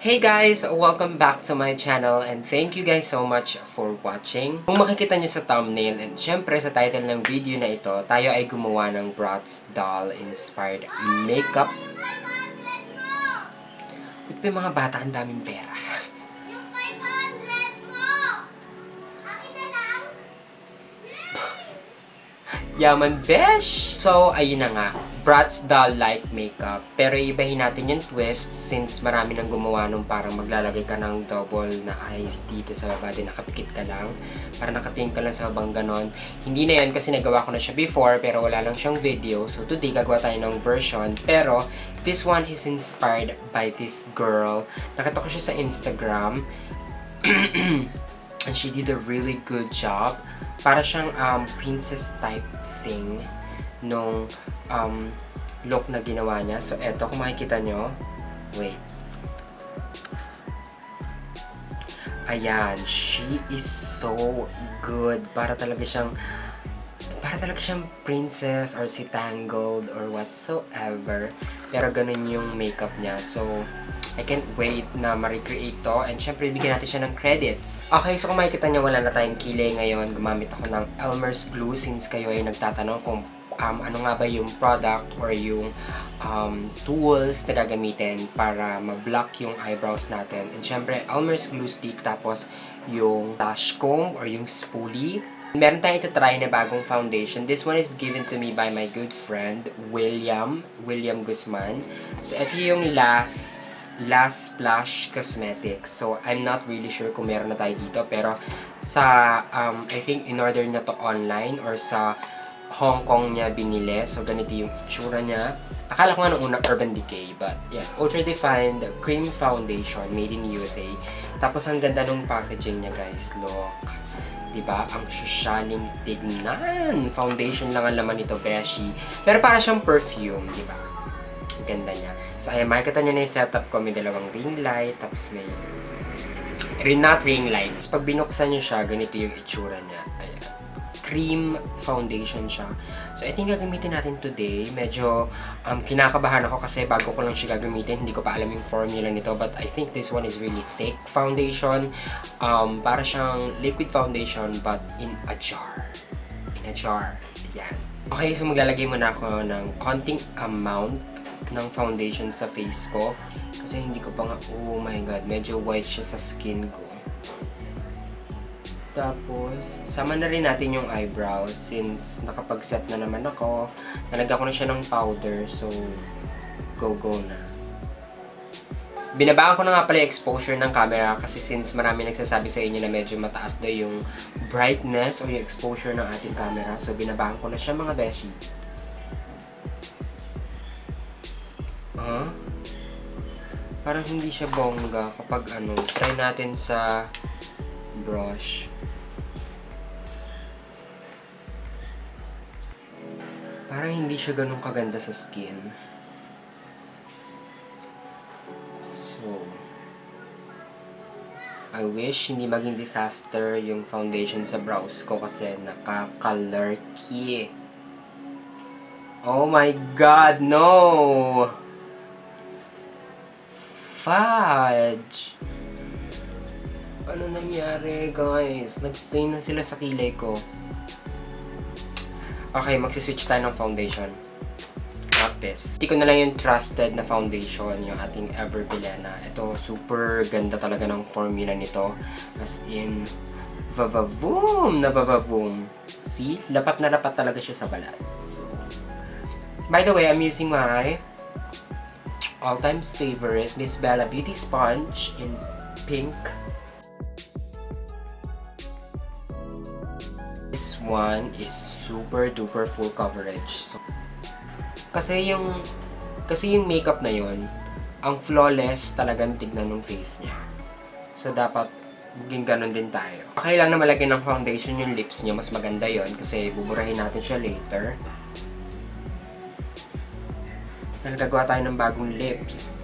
Hey guys! Welcome back to my channel and thank you guys so much for watching. Kung makikita nyo sa thumbnail and syempre sa title ng video na ito, tayo ay gumawa ng Bratz doll inspired makeup. Buti pa yung mga bata, ang daming pera. Yung 500 ko! Akin na lang? Yaman besh! So, ayun na nga. Bratz doll-like makeup. Pero ibahin natin yung twist since marami nang gumawa nung parang maglalagay ka ng double na eyes dito sa baba. Din nakapikit ka lang. Para nakatingin ka lang sa habang ganon. Hindi na yan kasi nagawa ko na siya before pero wala lang siyang video. So today gagawa tayo ng version. Pero this one is inspired by this girl. Nakita ko siya sa Instagram. And she did a really good job. Para siyang princess type thing nung look na ginawa niya. So, eto, kung makikita nyo, wait. Ayan, she is so good. Para talaga siyang princess or si Tangled or whatsoever. Pero ganun yung makeup niya. So, I can't wait na ma-recreate to. And syempre, bigyan natin siya ng credits. Okay, so kung makikita nyo, wala na tayong kilay ngayon. Gumamit ako ng Elmer's glue since kayo ay nagtatanong kung ano nga ba yung product or yung tools na gagamitin para ma-block yung eyebrows natin. And syempre, Elmer's glue stick, tapos yung lash comb or yung spoolie. Meron tayong ito-try na bagong foundation. This one is given to me by my good friend, William Guzman. So, ito yung Last Splash Cosmetics. So, I'm not really sure kung meron na tayo dito. Pero, sa, I think, in-order niya to online or sa Hong Kong niya binili. So, ganito yung itsura niya. Akala ko nga nung una Urban Decay. But, yeah. Ultra Defined Cream Foundation made in USA. Tapos, ang ganda nung packaging niya, guys. Look. Diba? Ang susyaling tignan. Foundation lang ang laman nito, beshi. Pero para siyang perfume, diba? Ang ganda niya. So, ayan, makikita niyo na yung setup ko. May dalawang ring light. Tapos may not ring light. So, pag binuksan niyo siya, ganito yung itsura niya. Ayan. Cream foundation siya. So, I think gagamitin natin today. Medyo kinakabahan ako kasi bago ko lang siya gagamitin. Hindi ko pa alam yung formula nito. But I think this one is really thick foundation. Para siyang liquid foundation but in a jar. In a jar. Ayan. Okay, so maglalagay muna ako ng konting amount ng foundation sa face ko. Kasi hindi ko pa nga, oh my god, medyo white siya sa skin ko. Tapos, sama na rin natin yung eyebrows since nakapag-set na naman ako. Nalagyan ko na siya ng powder, so go na. Binabaan ko na nga pala yung exposure ng camera kasi since marami nagsasabi sa inyo na medyo mataas daw yung brightness o yung exposure ng ating camera. So, binabaan ko na siya mga beshi. Parang hindi siya bongga kapag try natin sa brush. Parang hindi siya ganun kaganda sa skin. So, I wish hindi maging disaster yung foundation sa brows ko kasi nakakalurky. Oh my god, no! Fudge! Ano nangyari, guys? Nag-stain na sila sa kilay ko. Okay, magsiswitch tayo ng foundation. Tapos, hindi ko na lang yung trusted na foundation, yung ating Everbilena. Ito, super ganda talaga ng formula nito. As in, vavavoom na vavavoom. See? Lapat na lapat talaga siya sa balat. So, by the way, I'm using my all-time favorite, Miss Bella Beauty Sponge in pink. This one is super duper full coverage. So, kasi yung makeup na yon, ang flawless talagang tignan ng face niya. So, dapat maging ganun din tayo. Okay lang na malagyan ng foundation yung lips niya. Mas maganda yon kasi buburahin natin siya later. Nagagawa tayo ng bagong lips.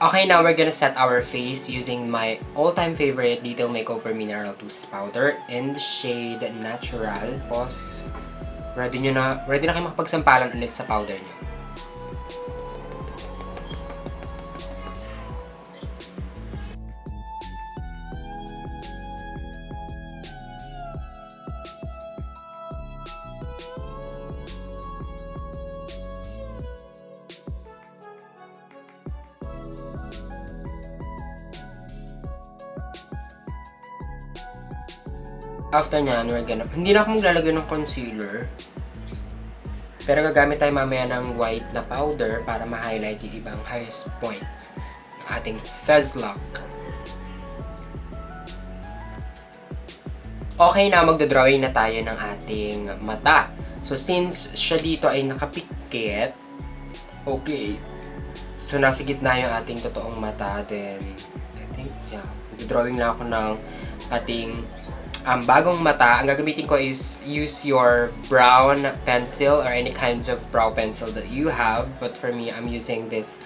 Okay, now we're gonna set our face using my all-time favorite Detail Makeover Mineral Tooth Powder in the shade Natural. Tapos, ready na kayo makapagsampalan ulit sa powder nyo. After nyan, hindi na ako maglalagay ng concealer. Pero gagamit tayo mamaya ng white na powder para ma-highlight yung ibang highest point ng ating fez lock. Okay na, magdodrawing na tayo ng ating mata. So, since siya dito ay nakapikit, okay. So, nasa gitna yung ating totoong mata. Then, I think, yeah. Magdodrawing na ako ng ating bagong mata. Ang gagamitin ko is use your brown pencil or any kinds of brow pencil that you have. But for me, I'm using this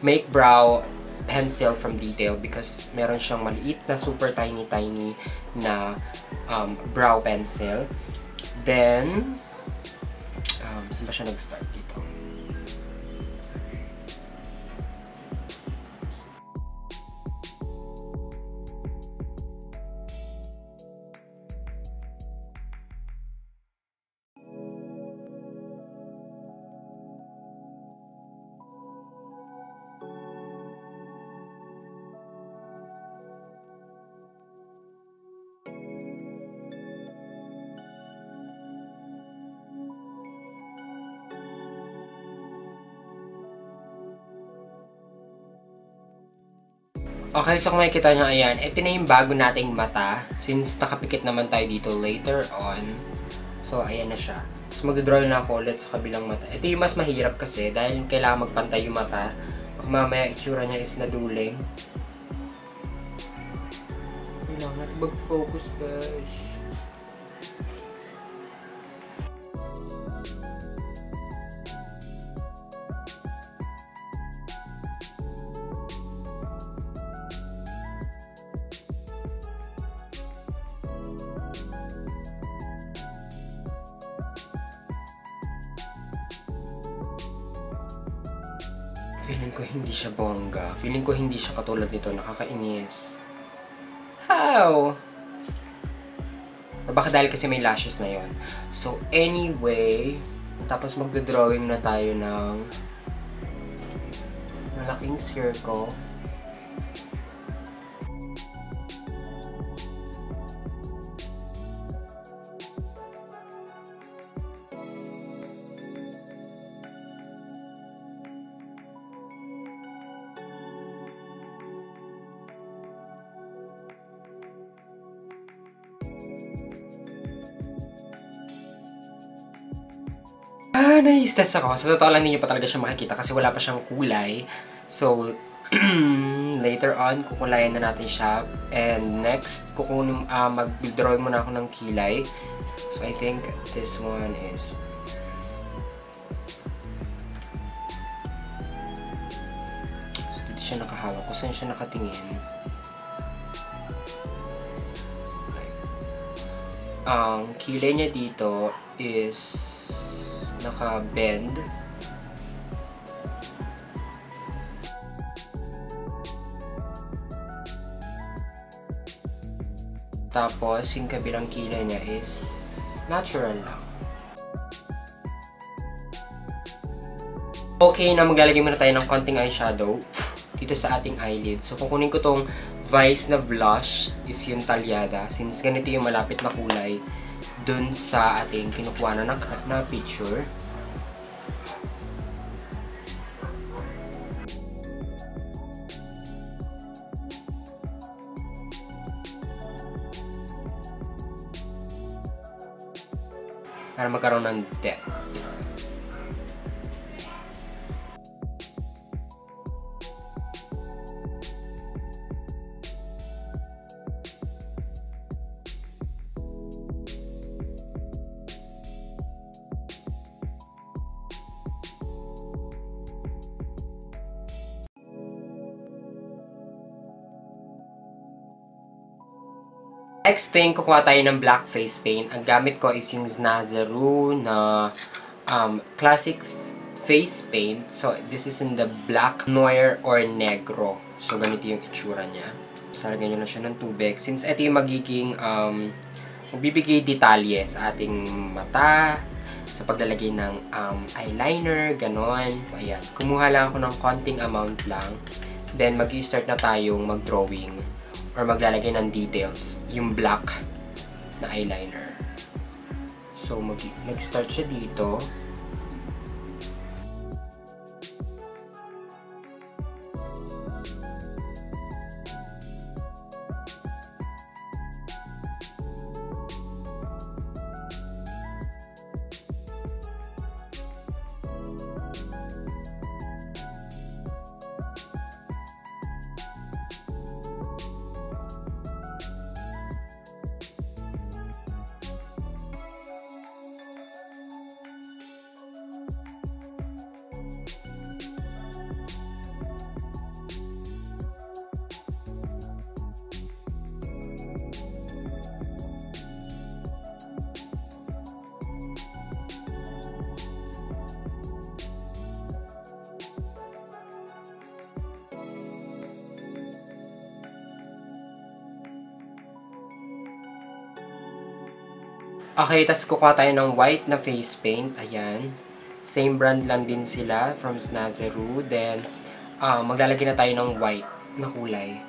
Make Brow pencil from Detail because meron siyang maliit na super tiny na brow pencil. Then, saan ba siya nag-start dito? Okay, so kung makikita nyo, ayan, ito na yung bago nating mata. Since nakapikit naman tayo dito later on. So, ayan na siya. So, mag-draw na ako ulit sa kabilang mata. Ito yung mas mahirap kasi dahil kailangan magpantay yung mata. Baka mamaya itsura niya is naduling. Kailangan natin mag-focus, guys. Feeling ko hindi siya bongga. Feeling ko hindi siya katulad nito. Nakakainis. How? Or baka dahil kasi may lashes na yon. So, anyway, tapos magdodrawing na tayo ng malaking circle. Na-stress ako. Sa totoo lang, hindi nyo pa talaga siya makikita kasi wala pa siyang kulay. So, later on, kukulayan na natin siya. And next, mag-drawing muna ako ng kilay. So, I think this one is... So, dito siya nakahawak. Kung saan siya nakatingin. Okay. Ang kilay niya dito is... naka-bend. Tapos, yung kabilang kilay niya is natural lang. Okay, na maglalagay muna tayo ng konting eyeshadow dito sa ating eyelid. So, kukunin ko tong Vice na blush is yung talyada. Since ganito yung malapit na kulay dun sa ating kinukuha na picture. Para magkaroon ng depth. Next thing, kukuha tayo ng black face paint. Ang gamit ko is yung Snazaroo na classic face paint. So, this is in the black, noir, or negro. So, ganito yung itsura niya. Saragyan nyo na siya ng tubig. Since ito yung magiging, magbibigay detalye sa ating mata, sa paglalagay ng eyeliner, ganon. Ayan. Kumuha lang ako ng konting amount lang. Then, mag-i-start na tayong mag-drawing or maglalagay ng details. Yung black na eyeliner. So, nag-start siya dito. Okay, tas kukuha tayo ng white na face paint. Ayan. Same brand lang din sila from Snazaroo. Then, maglalagay na tayo ng white na kulay.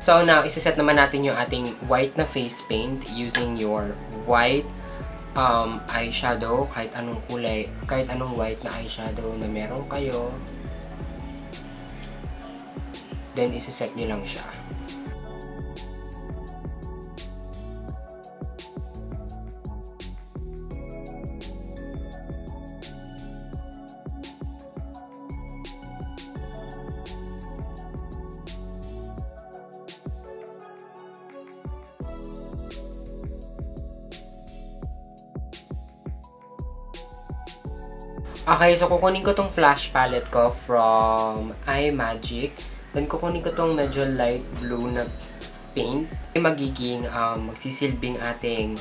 So now, isiset naman natin yung ating white na face paint using your white eyeshadow, kahit anong kulay, kahit anong white na eyeshadow na meron kayo. Then, isiset nyo lang siya. Okay, so kukunin ko tong flash palette ko from iMagic. Then kukunin ko tong medyo light blue na paint. Magiging magsisilbing ating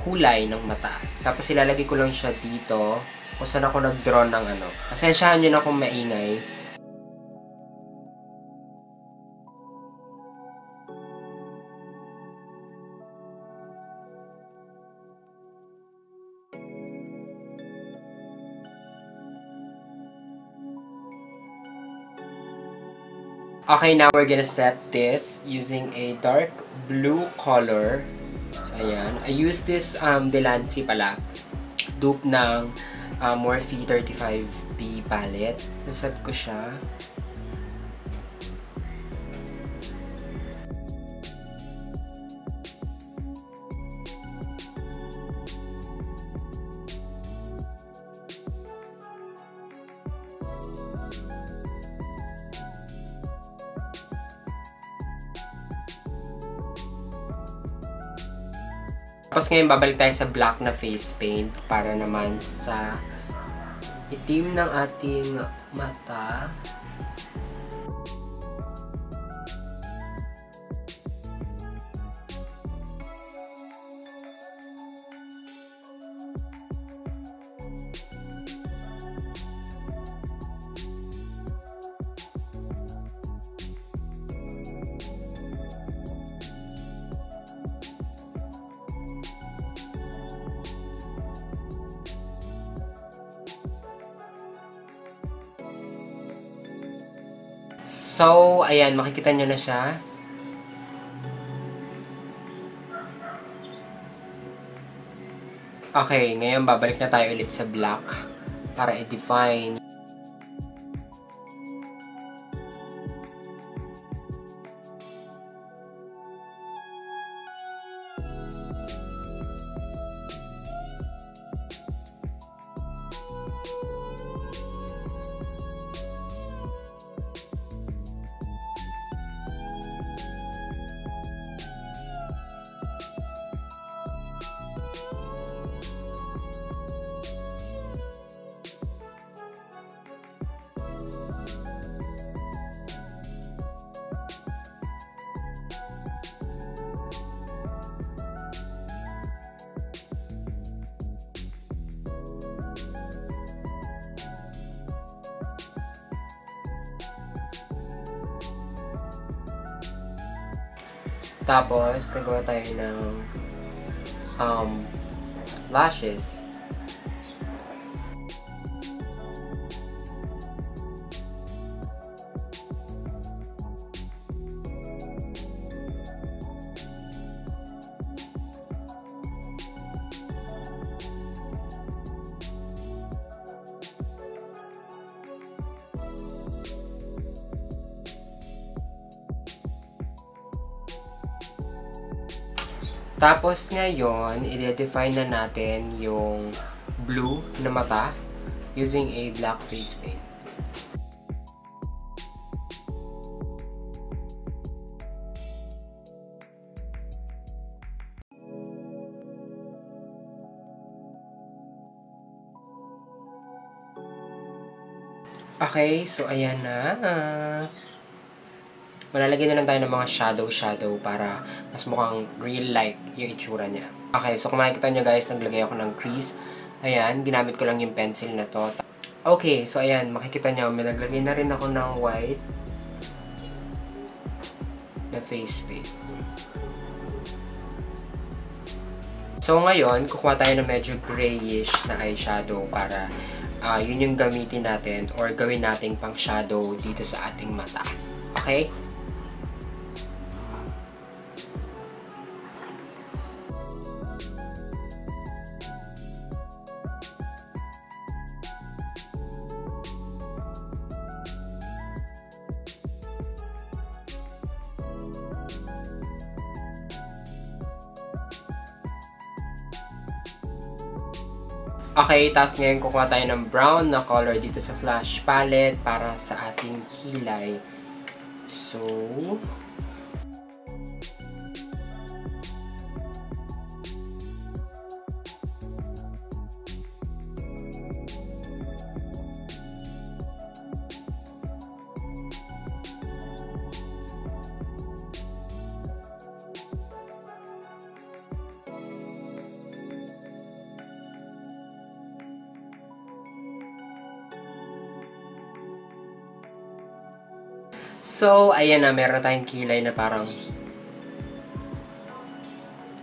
kulay ng mata. Tapos ilalagay ko lang siya dito kung saan ako nag-draw ng ano. Pasensyahan nyo na kung maingay. Okay, now we're gonna set this using a dark blue color. So, ayan. I use this Delancey pala. Dupe ng Morphe 35B palette. Naset ko siya. Tapos ngayon, babalik tayo sa black na face paint para naman sa itim ng ating mata. So, ayan, makikita nyo na siya. Okay, ngayon babalik na tayo ulit sa black para i-define. Tapos, nagawa tayo ng lashes. Tapos ngayon, i-define na natin yung blue na mata using a black face paint. Okay, so ayan na. Malalagyan na lang tayo ng mga shadow para mas mukhang real-like yung itsura niya. Okay, so kung makikita nyo guys, naglagay ako ng crease. Ayan, ginamit ko lang yung pencil na to. Okay, so ayan, makikita nyo, may naglagay na rin ako ng white na face paint. So ngayon, kukuha tayo ng medyo grayish na eyeshadow para yun yung gamitin natin or gawin nating pang shadow dito sa ating mata. Okay? Okay, tapos ngayon kukuha tayo ng brown na color dito sa flash palette para sa ating kilay. So, ayan na, meron na tayong kilay na parang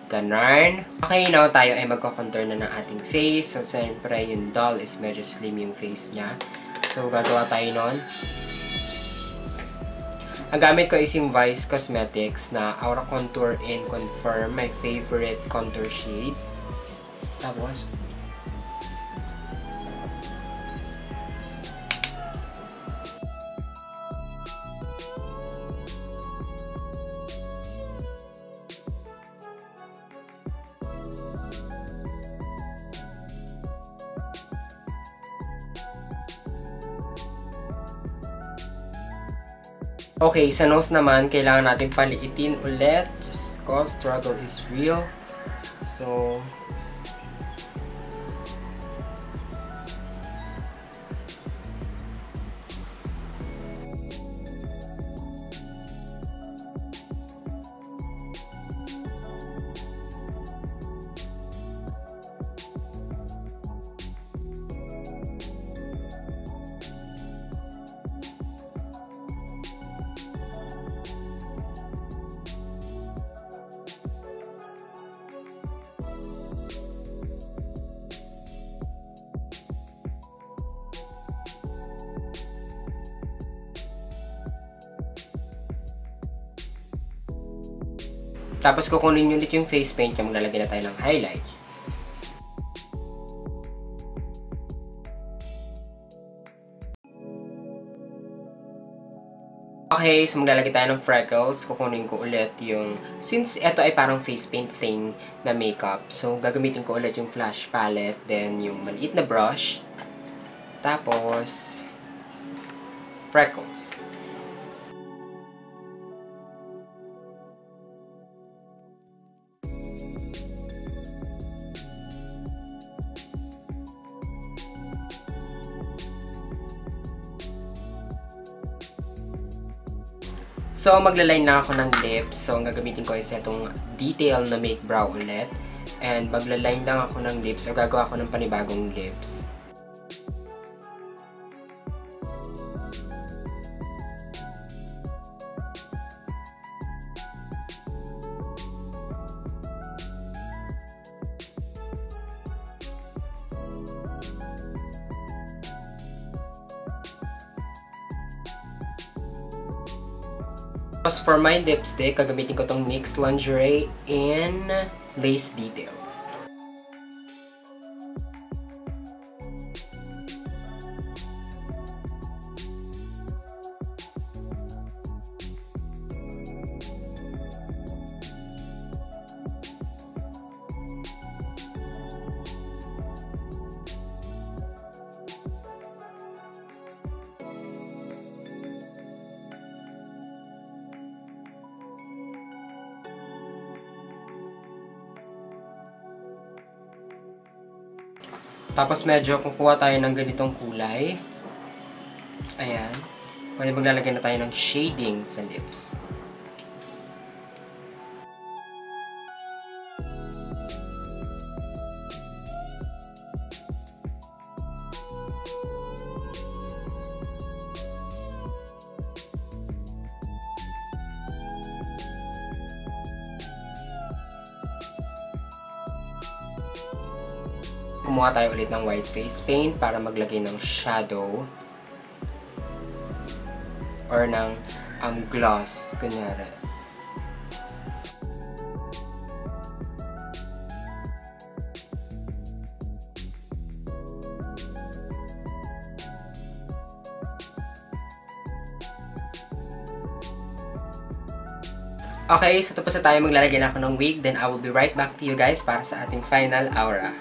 ganun. Okay, now tayo ay magko-contour na ng ating face. So, siyempre, yung doll is medyo slim yung face niya. So, gagawa tayo nun. Ang gamit ko is yung Vice Cosmetics na Aura Contour in Confirm, my favorite contour shade. Tapos, okay, sa nose naman, kailangan natin paliitin ulit just because struggle is real. So, tapos kukunin nyo ulit yung face paint, yung maglalagay na tayo ng highlight. Okay, so maglalagay tayo ng freckles. Kukunin ko ulit yung, since ito ay parang face paint thing na makeup, so gagamitin ko ulit yung flash palette, then yung maliit na brush, tapos freckles. So, maglaline na ako ng lips. So, ang gagamitin ko is itong detail na make brow ulit. And maglaline lang ako ng lips o gagawa ako ng panibagong lips. Tapos for my lipstick, gagamitin ko tong NYX Lingerie in Lace Detail. Tapos medyo kukuha tayo ng ganitong kulay. Ayan. Kaya maglalagay na tayo ng shading sa lips. Kumuha tayo ulit ng white face paint para maglagay ng shadow or ng gloss, kunyari. Okay, so tapos na tayo maglalagay na ako ng wig, then I will be right back to you guys para sa ating final aura.